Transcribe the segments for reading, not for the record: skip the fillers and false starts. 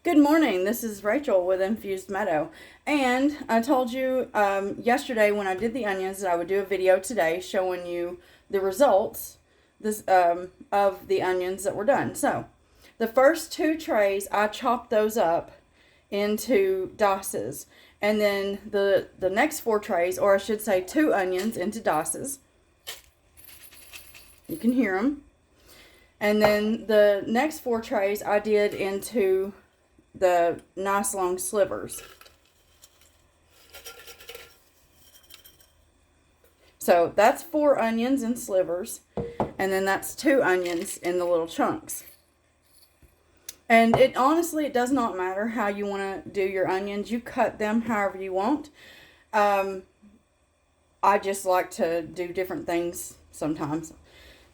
Good morning. This is Rachel with Infused Meadow. And I told you yesterday when I did the onions that I would do a video today showing you the results of the onions that were done. So the first two trays, I chopped those up into dices. And then the next four trays, or I should say two onions into dices. You can hear them. And then the next four trays I did into the nice long slivers. So that's 4 onions in slivers, and then that's 2 onions in the little chunks. And it honestly, it does not matter how you want to do your onions. You cut them however you want. I just like to do different things sometimes.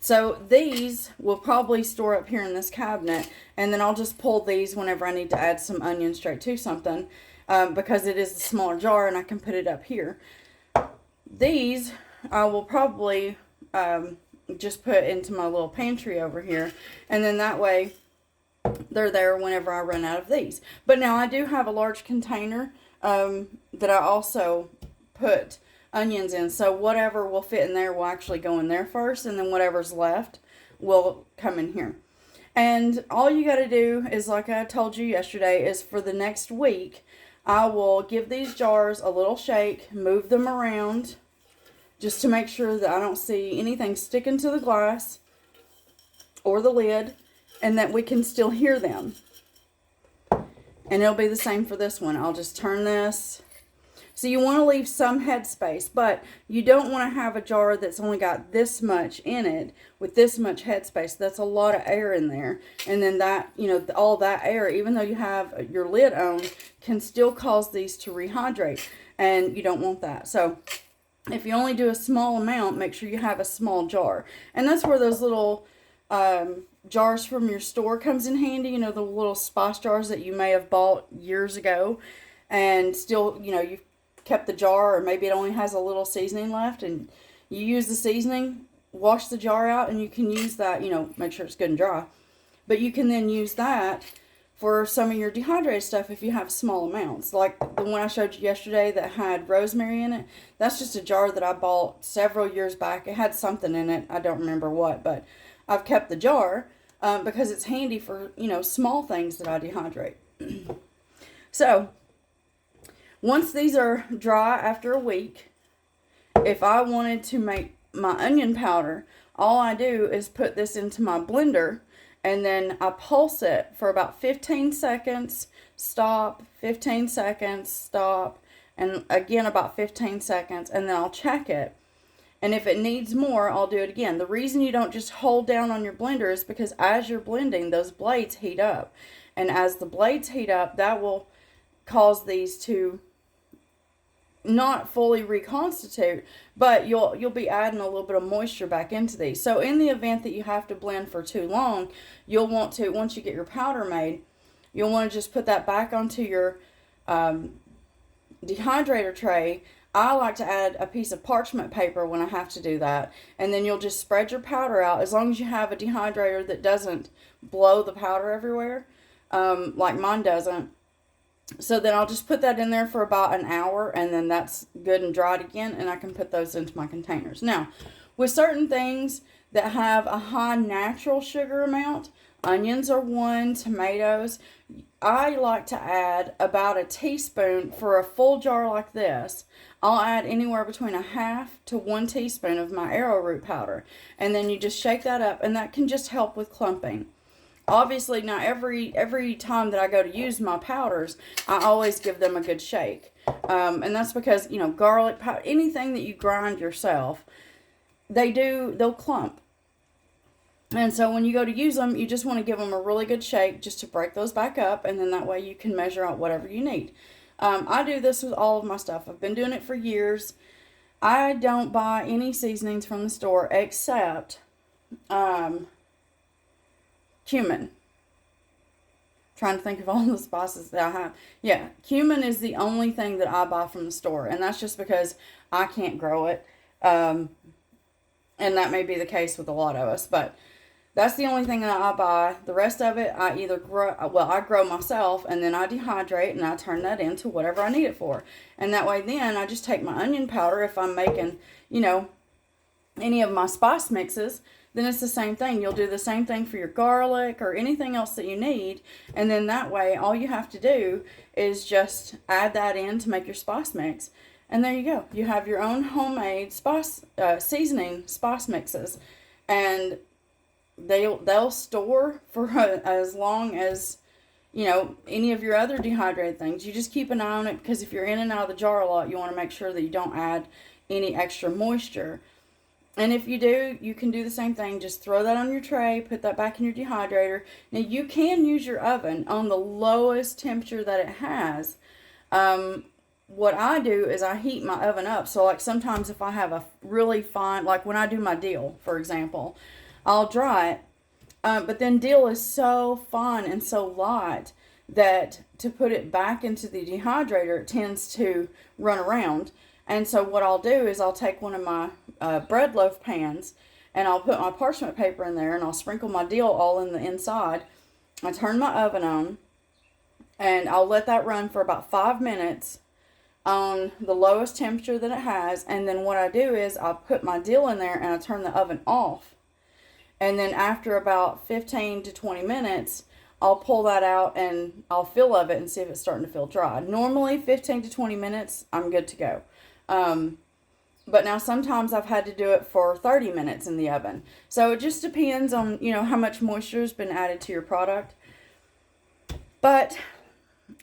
So these will probably store up here in this cabinet, and then I'll just pull these whenever I need to add some onion straight to something, because it is a smaller jar and I can put it up here. These I will probably just put into my little pantry over here, and then that way they're there whenever I run out of these. But now I do have a large container that I also put onions in, so whatever will fit in there will actually go in there first, and then whatever's left will come in here. And all you got to do is, like I told you yesterday, is for the next week I will give these jars a little shake, move them around just to make sure that I don't see anything sticking to the glass or the lid, and that we can still hear them. And it'll be the same for this one. I'll just turn this. So you want to leave some headspace, but you don't want to have a jar that's only got this much in it with this much headspace. That's a lot of air in there. And then that, all that air, even though you have your lid on, can still cause these to rehydrate. And you don't want that. So if you only do a small amount, make sure you have a small jar. And that's where those little jars from your store comes in handy. The little spice jars that you may have bought years ago. And still, you've kept the jar, or maybe it only has a little seasoning left, and you use the seasoning, wash the jar out, and you can use that, make sure it's good and dry. But you can then use that for some of your dehydrated stuff if you have small amounts. Like the one I showed you yesterday that had rosemary in it. That's just a jar that I bought several years back. It had something in it. I don't remember what, but I've kept the jar because it's handy for, small things that I dehydrate. So once these are dry after a week, if I wanted to make my onion powder, all I do is put this into my blender, and then I pulse it for about 15 seconds, stop, 15 seconds, stop, and again about 15 seconds, and then I'll check it. And if it needs more, I'll do it again. The reason you don't just hold down on your blender is because as you're blending, those blades heat up. And as the blades heat up, that will cause these to not fully reconstitute, but you'll be adding a little bit of moisture back into these. So in the event that you have to blend for too long, you'll want to, once you get your powder made, you'll want to just put that back onto your dehydrator tray. I like to add a piece of parchment paper when I have to do that, and then you'll just spread your powder out, as long as you have a dehydrator that doesn't blow the powder everywhere, like mine doesn't. So then I'll just put that in there for about an hour, and then that's good and dried again, and I can put those into my containers. Now, with certain things that have a high natural sugar amount, onions are one, tomatoes, I like to add about a teaspoon for a full jar like this. I'll add anywhere between a half to 1 teaspoon of my arrowroot powder, and then you just shake that up, and that can just help with clumping. Obviously, now every time that I go to use my powders, I always give them a good shake. And that's because, garlic powder, anything that you grind yourself, they'll clump. And so when you go to use them, you just want to give them a really good shake just to break those back up, and then that way you can measure out whatever you need. I do this with all of my stuff. I've been doing it for years. I don't buy any seasonings from the store except cumin. Trying to think of all the spices that I have. Yeah, cumin is the only thing that I buy from the store, and that's just because I can't grow it. And that may be the case with a lot of us, but That's the only thing that I buy. The rest of it, I either grow, well, I grow myself, and then I dehydrate, and I turn that into whatever I need it for. And that way, then I just take my onion powder if I'm making, you know, any of my spice mixes, then it's the same thing. You'll do the same thing for your garlic or anything else that you need. And then that way, all you have to do is just add that in to make your spice mix. And there you go. You have your own homemade spice, seasoning spice mixes. And they'll store for as long as, you know, any of your other dehydrated things. You just keep an eye on it, because if you're in and out of the jar a lot, you want to make sure that you don't add any extra moisture. And if you do, you can do the same thing. Just throw that on your tray, put that back in your dehydrator. Now, you can use your oven on the lowest temperature that it has. What I do is I heat my oven up. So, like, sometimes if I have a really fine, like when I do my dill, for example, I'll dry it. But then dill is so fine and so light that to put it back into the dehydrator, it tends to run around. And so what I'll do is I'll take one of my bread loaf pans, and I'll put my parchment paper in there, and I'll sprinkle my dill all in the inside. I turn my oven on, and I'll let that run for about 5 minutes on the lowest temperature that it has. And then what I do is I'll put my dill in there, and I turn the oven off. And then after about 15 to 20 minutes, I'll pull that out and I'll feel of it and see if it's starting to feel dry. Normally 15 to 20 minutes, I'm good to go. But now sometimes I've had to do it for 30 minutes in the oven. So it just depends on, you know, how much moisture has been added to your product. But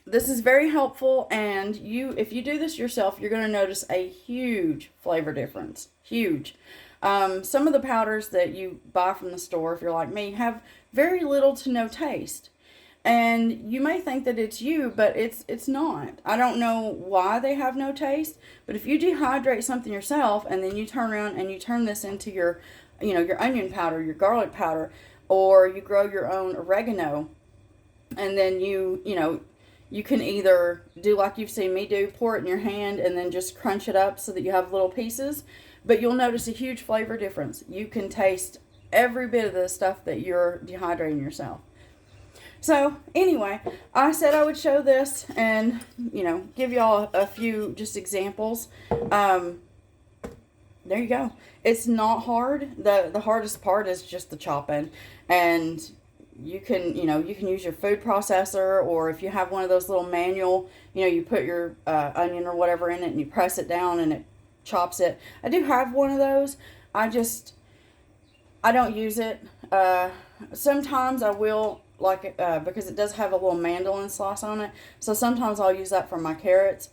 this is very helpful, and if you do this yourself, you're going to notice a huge flavor difference. Huge. Some of the powders that you buy from the store, if you're like me, have very little to no taste. And you may think that it's you, but it's not. I don't know why they have no taste, but if you dehydrate something yourself and then you turn around and you turn this into your, you know, your onion powder, your garlic powder, or you grow your own oregano, and then you know, you can either do like you've seen me do, pour it in your hand and then just crunch it up so that you have little pieces, but you'll notice a huge flavor difference. You can taste every bit of the stuff that you're dehydrating yourself. So anyway, I said I would show this and, you know, give y'all a few just examples. There you go. It's not hard. The hardest part is just the chopping. And you can, you know, you can use your food processor, or if you have one of those little manual, you know, you put your onion or whatever in it and you press it down and it chops it. I do have one of those. I don't use it. Sometimes I will, like, because it does have a little mandolin slice on it. So sometimes I'll use that for my carrots.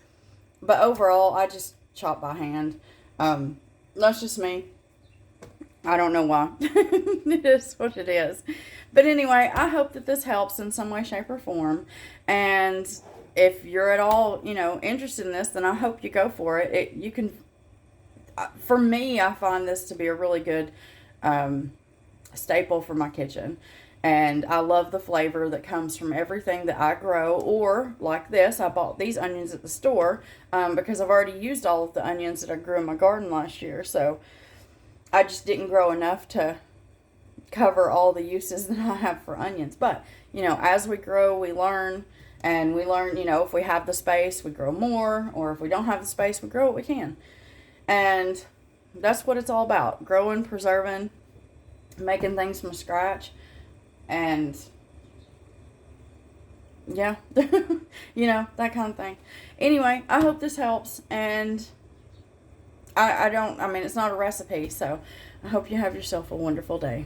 But overall, I just chop by hand. That's just me. I don't know why. It is what it is. But anyway, I hope that this helps in some way, shape, or form. And if you're at all, you know, interested in this, then I hope you go for it. You can, for me, I find this to be a really good staple for my kitchen. And I love the flavor that comes from everything that I grow. Or, like this, I bought these onions at the store because I've already used all of the onions that I grew in my garden last year. So, I just didn't grow enough to cover all the uses that I have for onions. But, you know, as we grow, we learn. And we learn, you know, if we have the space, we grow more. Or if we don't have the space, we grow what we can. And that's what it's all about. Growing, preserving, making things from scratch. And yeah, you know, that kind of thing. Anyway, I hope this helps. And I mean, it's not a recipe, so I hope you have yourself a wonderful day.